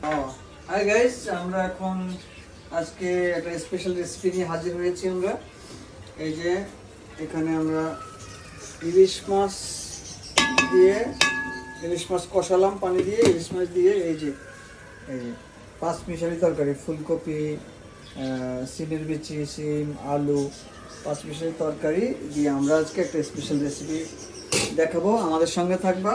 Hi guys, আমরা এখন আজকে একটা স্পেশাল রেসিপি নিয়ে হাজির হয়েছি। আমরা এই যে এখানে আমরা ইলিশ মাছ দিয়ে ইলিশ মাছ কষালাম পানি দিয়ে, ইলিশ মাছ দিয়ে এই যে পাঁচ মিশালি তরকারি, ফুলকপি, সিমের বিচি, সিম, আলু, পাঁচ মিশালি তরকারি দিয়ে আমরা আজকে একটা স্পেশাল রেসিপি দেখাবো। আমাদের সঙ্গে থাকবা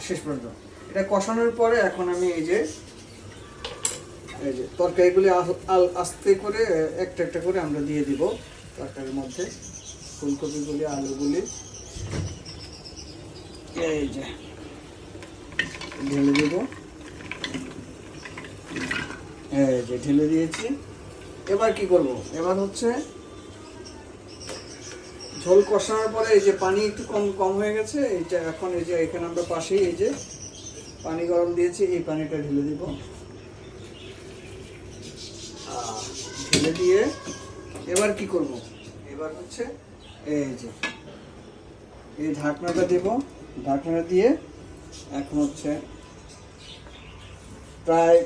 শেষ পর্যন্ত। এটা কষানোর পরে এখন আমি এই যে তরকারিগুলি আস্তে করে একটা একটা করে আমরা দিয়ে দিব তরকারির মধ্যে। ফুলকপিগুলি, আলুগুলি এই যে ঢেলে দিব। এই যে ঢেলে দিয়েছি। এবার কি করব? এবার হচ্ছে ঝোল কষানোর পরে এই যে পানি একটু কম হয়ে গেছে, এইটা এখন এই যে এখানে আমরা পাশেই এই যে পানি গরম দিয়েছি, এই পানিটা ঢেলে দিব। ঢেলে দিয়ে এবার কি করব? এবার হচ্ছে এই যে এই ঢাকনাটা দেব। ঢাকনাটা দিয়ে এখন হচ্ছে প্রায়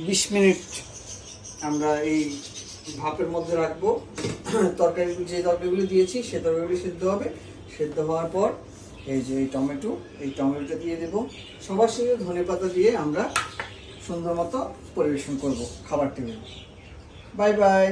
20 মিনিট আমরা এই ভাপের মধ্যে রাখবো। যে তরকারিগুলি দিয়েছি সে তরকারিগুলি সিদ্ধ হবে। সিদ্ধ হওয়ার পর এই যে এই টমেটোটা দিয়ে দেব। সবার শেষে ধনেপাতা দিয়ে আমরা সুন্দর মতো পরিবেশন করব খাবার টেবিল। Bye bye.